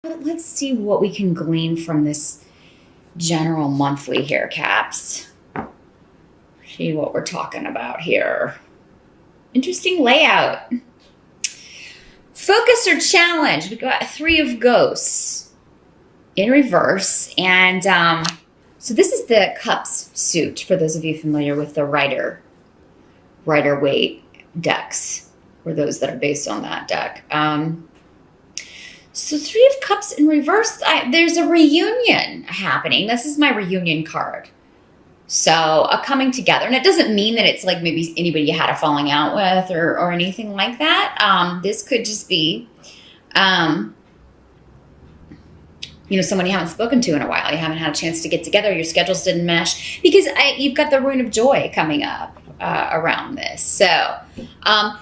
Let's see what we can glean from this general monthly here, Caps. See what we're talking about here. Interesting layout. Focus or challenge. We got 3 of Ghosts in reverse. And so this is the Cups suit, for those of you familiar with the Rider-Waite decks, or those that are based on that deck. So 3 of Cups in reverse, there's a reunion happening. This is my reunion card. So a coming together. And it doesn't mean that it's like maybe anybody you had a falling out with or anything like that. This could just be, someone you haven't spoken to in a while. You haven't had a chance to get together. Your schedules didn't mesh. Because you've got the Rune of Joy coming up around this. So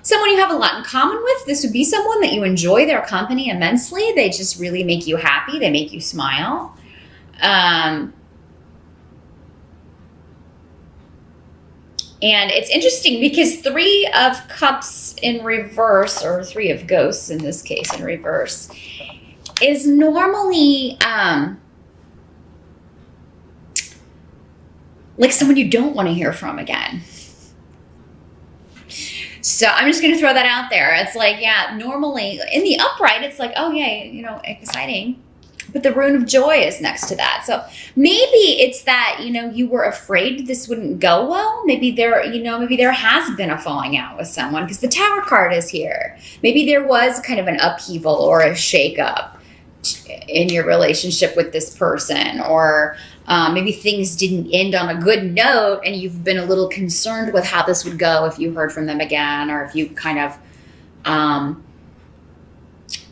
someone you have a lot in common with. This would be someone that you enjoy their company immensely. They just really make you happy. They make you smile. And it's interesting because 3 of Cups in reverse, or 3 of Ghosts in this case in reverse, is normally like someone you don't want to hear from again. So I'm just going to throw that out there. It's like, yeah, normally in the upright, it's like, oh yeah, exciting. But the Rune of Joy is next to that. So maybe it's that, you were afraid this wouldn't go well. Maybe there has been a falling out with someone, because the Tower card is here. Maybe there was kind of an upheaval or a shakeup in your relationship with this person, or maybe things didn't end on a good note and you've been a little concerned with how this would go if you heard from them again, or if you kind of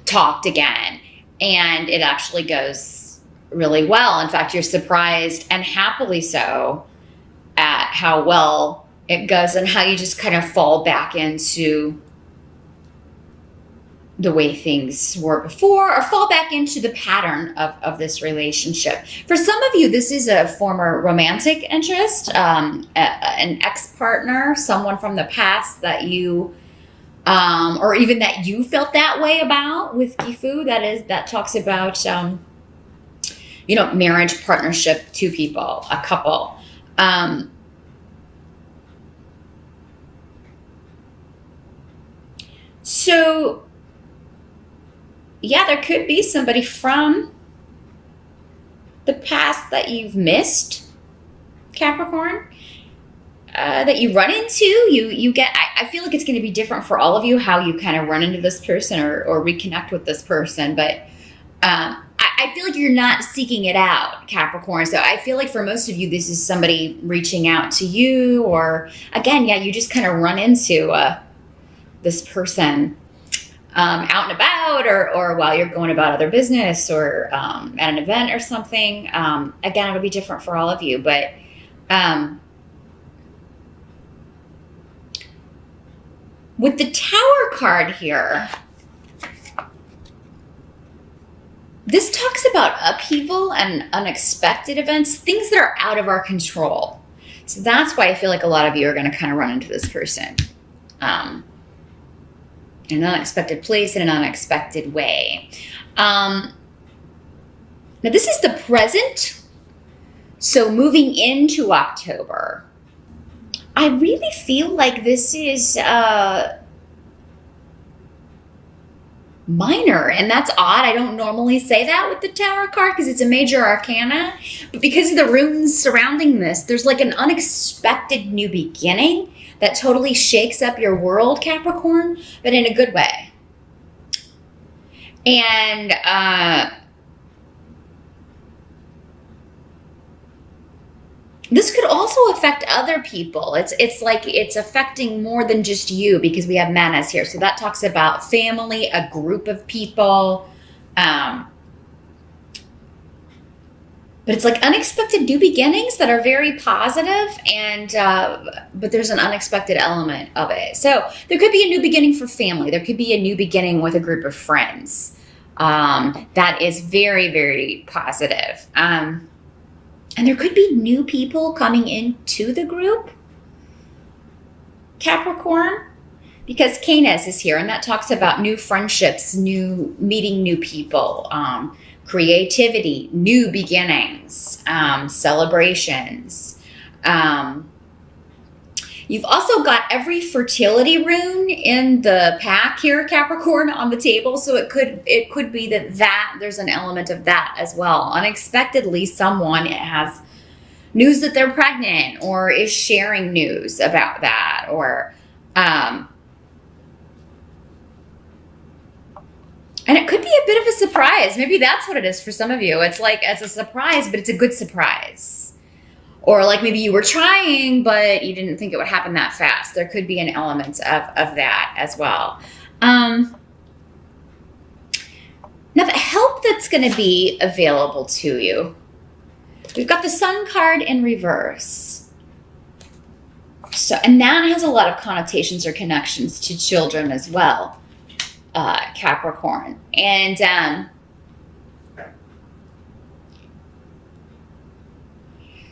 talked again. And it actually goes really well. In fact, you're surprised, and happily so, at how well it goes and how you just kind of fall back into the way things were before, or fall back into the pattern of this relationship. For some of you, this is a former romantic interest, an ex-partner, someone from the past that you or even that you felt that way about with Gifu. That talks about, marriage, partnership, 2 people, a couple. So, yeah, there could be somebody from the past that you've missed, Capricorn. That you run into, you get, I feel like it's going to be different for all of you, how you kind of run into this person or reconnect with this person. But I feel like you're not seeking it out, Capricorn. So I feel like for most of you, this is somebody reaching out to you, or again, yeah, you just kind of run into this person out and about, or while you're going about other business, or at an event or something. Again, it'll be different for all of you, but with the Tower card here, this talks about upheaval and unexpected events, things that are out of our control. So that's why I feel like a lot of you are going to kind of run into this person in an unexpected place, in an unexpected way. Now, this is the present. So moving into October, I really feel like this is minor, and that's odd. I don't normally say that with the Tower card because it's a major arcana, but because of the runes surrounding this, there's like an unexpected new beginning that totally shakes up your world, Capricorn, but in a good way. And this could also affect other people. It's like it's affecting more than just you, because we have manas here. So that talks about family, a group of people. But it's like unexpected new beginnings that are very positive, and but there's an unexpected element of it. So there could be a new beginning for family. There could be a new beginning with a group of friends. That is very, very positive. And there could be new people coming into the group, Capricorn. because Canis is here, and that talks about new friendships, meeting new people, creativity, new beginnings, celebrations. You've also got every fertility rune in the pack here, Capricorn, on the table. So it could be that there's an element of that as well. Unexpectedly, someone has news that they're pregnant or is sharing news about that, or and it could be a bit of a surprise. Maybe that's what it is for some of you. It's like, it's a surprise, but it's a good surprise. Or like maybe you were trying, but you didn't think it would happen that fast. There could be an element of that as well. Now the help that's going to be available to you. We've got the Sun card in reverse. So, and that has a lot of connotations or connections to children as well, Capricorn. And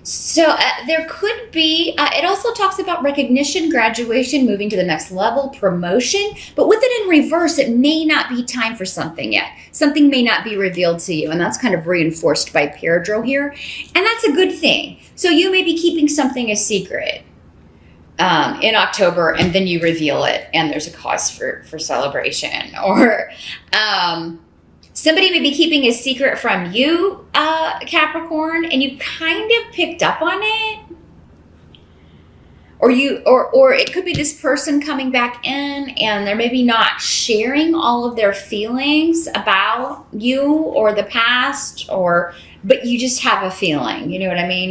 so there could be, it also talks about recognition, graduation, moving to the next level, promotion. But with it in reverse, it may not be time for something yet. Something may not be revealed to you. And that's kind of reinforced by Peridro here. And that's a good thing. So you may be keeping something a secret in October, and then you reveal it, and there's a cause for celebration. Or somebody may be keeping a secret from you, Capricorn, and you kind of picked up on it. Or it could be this person coming back in, and they're maybe not sharing all of their feelings about you or the past, but you just have a feeling. You know what I mean?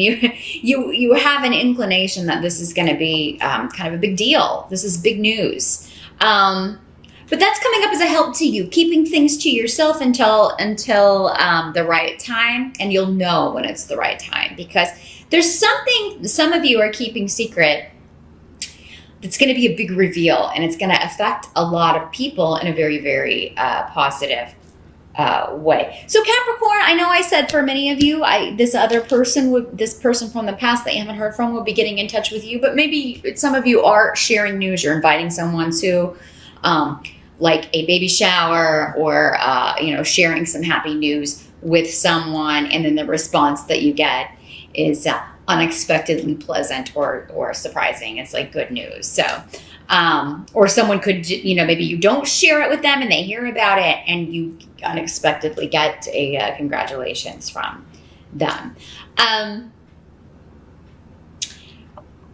You have an inclination that this is going to be kind of a big deal. This is big news. But that's coming up as a help to you, keeping things to yourself until the right time, and you'll know when it's the right time, because there's something some of you are keeping secret that's going to be a big reveal, and it's going to affect a lot of people in a very, very positive way. So Capricorn, I know I said for many of you, this person from the past that you haven't heard from will be getting in touch with you, but maybe some of you are sharing news. You're inviting someone to like a baby shower, or sharing some happy news with someone, and then the response that you get is unexpectedly pleasant or surprising. It's like good news. So or someone could, maybe you don't share it with them and they hear about it, and you unexpectedly get a congratulations from them.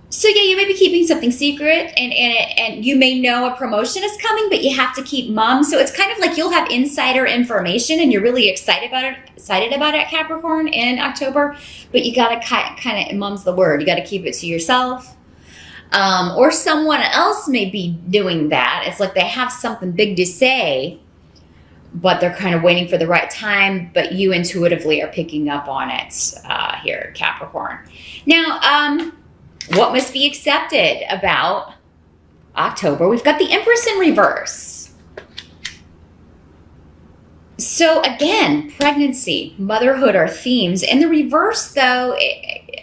So yeah, you may be keeping something secret, and you may know a promotion is coming, but you have to keep mum. So it's kind of like you'll have insider information, and you're really excited about it, Capricorn, in October. But you gotta kind of, mum's the word. You gotta keep it to yourself, or someone else may be doing that. It's like they have something big to say, but they're kind of waiting for the right time. But you intuitively are picking up on it here, Capricorn. Now, what must be accepted about October? We've got the Empress in reverse. So again, pregnancy, motherhood are themes. In the reverse, though,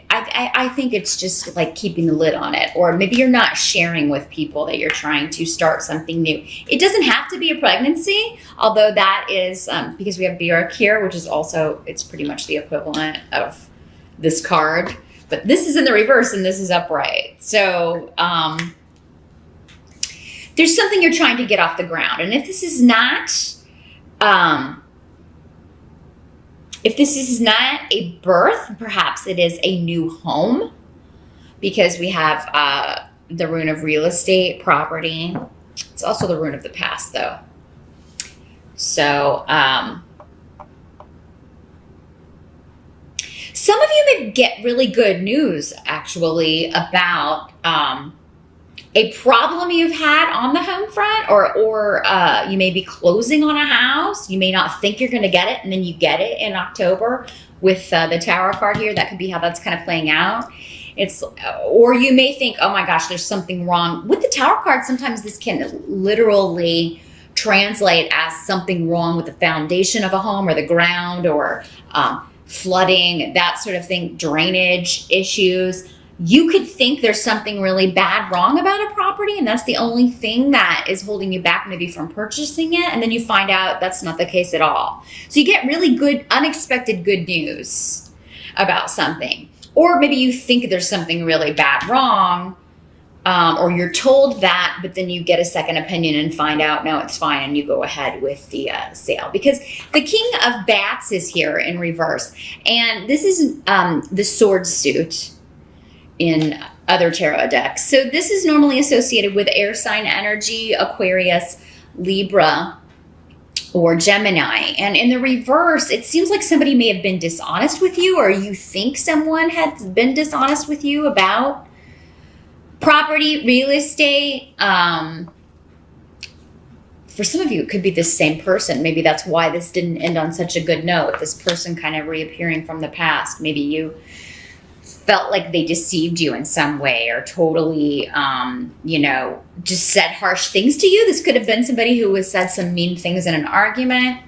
I think it's just like keeping the lid on it. Or maybe you're not sharing with people that you're trying to start something new. It doesn't have to be a pregnancy, although that is, because we have Bjork here, which is also, it's pretty much the equivalent of this card. But this is in the reverse and this is upright. So there's something you're trying to get off the ground. And if this is not a birth, perhaps it is a new home, because we have the rune of real estate, property. It's also the rune of the past, though. So some of you may get really good news, actually, about a problem you've had on the home front, or you may be closing on a house. You may not think you're going to get it, and then you get it in October with the Tower card here. That could be how that's kind of playing out. Or you may think, oh my gosh, there's something wrong. With the Tower card, sometimes this can literally translate as something wrong with the foundation of a home, or the ground, or flooding, that sort of thing, drainage issues. you could think there's something really bad wrong about a property, and that's the only thing that is holding you back maybe from purchasing it. And then you find out that's not the case at all. So you get really good, unexpected good news about something. Or maybe you think there's something really bad wrong, or you're told that, but then you get a second opinion and find out, no, it's fine, and you go ahead with the sale. Because the King of Bats is here in reverse. And this is the sword suit in other tarot decks. So this is normally associated with air sign energy, Aquarius, Libra, or Gemini. And in the reverse, it seems like somebody may have been dishonest with you, or you think someone has been dishonest with you about property, real estate. For some of you, it could be the same person. Maybe that's why this didn't end on such a good note. This person kind of reappearing from the past. Maybe you felt like they deceived you in some way, or totally, just said harsh things to you. This could have been somebody who has said some mean things in an argument.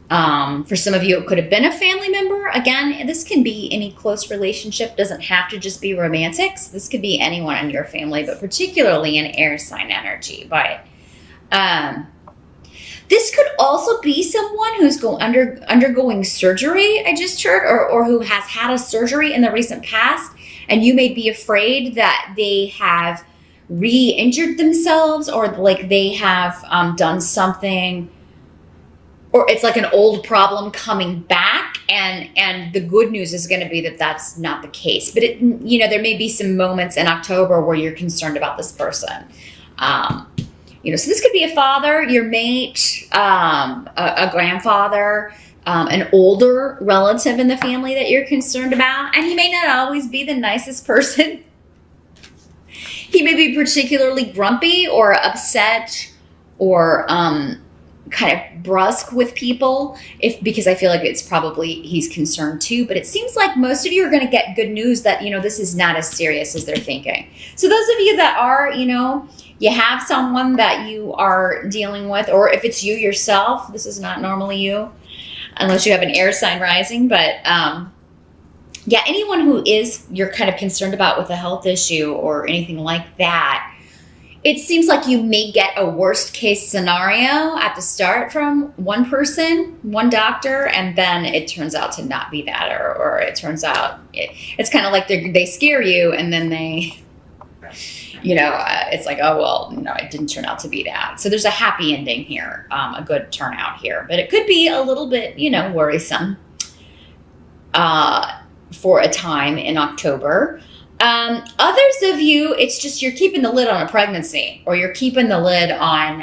For some of you, it could have been a family member. Again, this can be any close relationship. Doesn't have to just be romantics. This could be anyone in your family, but particularly an air sign energy. But this could also be someone who's undergoing surgery, I just heard, or who has had a surgery in the recent past, and you may be afraid that they have re-injured themselves, or like they have done something, or it's like an old problem coming back, and the good news is going to be that that's not the case. But there may be some moments in October where you're concerned about this person. So this could be a father, your mate, a grandfather, an older relative in the family that you're concerned about. And he may not always be the nicest person. He may be particularly grumpy or upset, or kind of brusque with people, because I feel like it's probably he's concerned too. But it seems like most of you are going to get good news that, this is not as serious as they're thinking. So those of you that are, you have someone that you are dealing with, or if it's you yourself, this is not normally you, unless you have an air sign rising. But anyone who you're kind of concerned about with a health issue or anything like that, it seems like you may get a worst case scenario at the start from one person, one doctor, and then it turns out to not be that, or it turns out it's kind of like they scare you, and then they, it's like, oh, well, no, it didn't turn out to be that. So there's a happy ending here, a good turnout here, but it could be a little bit, worrisome for a time in October. Others of you, it's just you're keeping the lid on a pregnancy, or you're keeping the lid on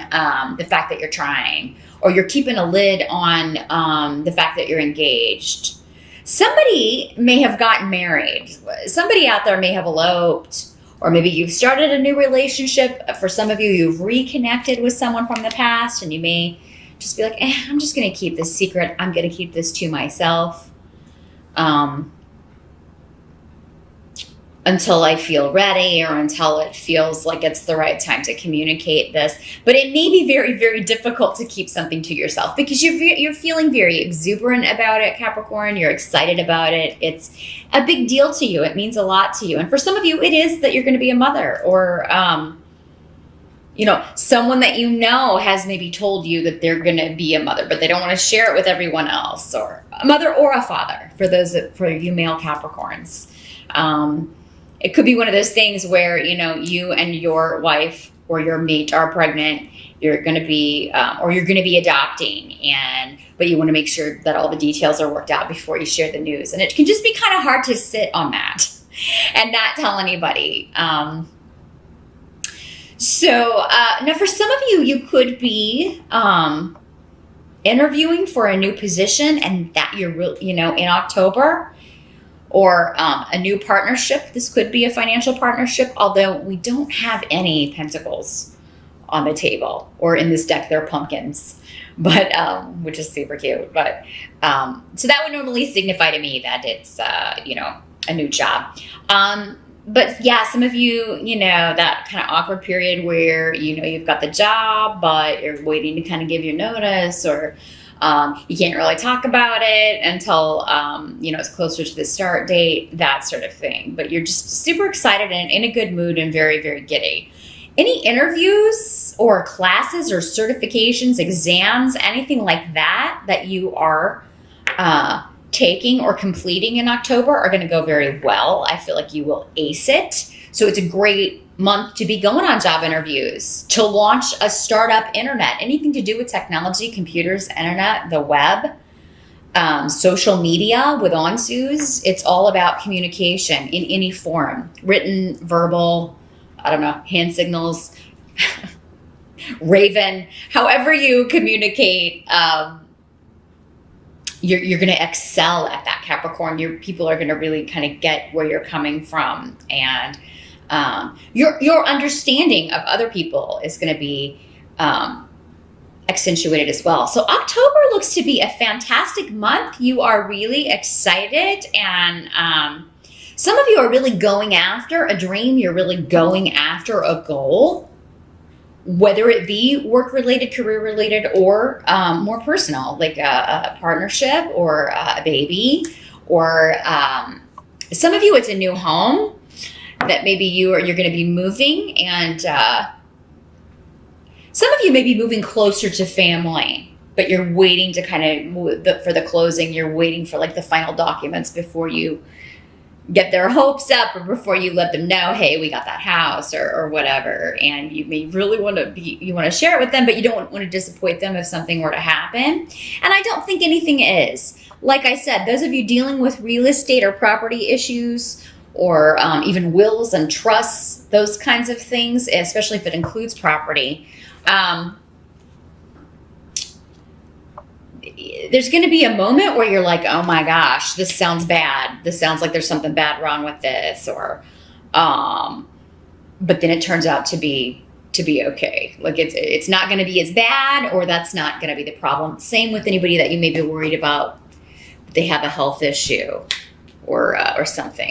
the fact that you're trying, or you're keeping a lid on the fact that you're engaged. Somebody may have gotten married. Somebody out there may have eloped, or maybe you've started a new relationship. For some of you, you've reconnected with someone from the past, and you may just be like, I'm just going to keep this secret. I'm going to keep this to myself. Until I feel ready, or until it feels like it's the right time to communicate this. But it may be very, very difficult to keep something to yourself, because you're feeling very exuberant about it, Capricorn. You're excited about it. It's a big deal to you. It means a lot to you. And for some of you, it is that you're going to be a mother, or someone that has maybe told you that they're going to be a mother, but they don't want to share it with everyone else, or a mother or a father for you male Capricorns. It could be one of those things where, you and your wife or your mate are pregnant. You're going to be, or you're going to be adopting, but you want to make sure that all the details are worked out before you share the news. And it can just be kind of hard to sit on that and not tell anybody. So now for some of you, you could be interviewing for a new position, and that you're, in October. Or a new partnership. This could be a financial partnership, although we don't have any pentacles on the table, or in this deck they're pumpkins, but which is super cute. But so that would normally signify to me that it's a new job. But yeah, some of you, that kind of awkward period where you've got the job, but you're waiting to kind of give your notice, or You can't really talk about it until, it's closer to the start date, that sort of thing. But you're just super excited and in a good mood and very, very giddy. Any interviews or classes or certifications, exams, anything like that you are taking or completing in October are going to go very well. I feel like you will ace it. So it's a great month to be going on job interviews, to launch a startup internet, anything to do with technology, computers, internet, the web, social media with onsus. It's all about communication in any form, written, verbal, hand signals, Raven, however you communicate, you're going to excel at that, Capricorn. Your people are going to really kind of get where you're coming from, and your understanding of other people is going to be accentuated as well. So October looks to be a fantastic month. You are really excited, and some of you are really going after a dream. You're really going after a goal, whether it be work-related, career-related, or more personal, like a partnership or a baby, or some of you, it's a new home that maybe you're going to be moving, and some of you may be moving closer to family, but you're waiting to kind of move for the closing. You're waiting for like the final documents before you get their hopes up, or before you let them know, hey, we got that house, or whatever. And you may really want to share it with them, but you don't want to disappoint them if something were to happen. And I don't think anything is. Like I said, those of you dealing with real estate or property issues, or even wills and trusts, those kinds of things, especially if it includes property, there's going to be a moment where you're like, oh my gosh, this sounds bad. This sounds like there's something bad wrong with this, or, but then it turns out to be okay. Like it's not going to be as bad, or that's not going to be the problem. Same with anybody that you may be worried about, they have a health issue or something.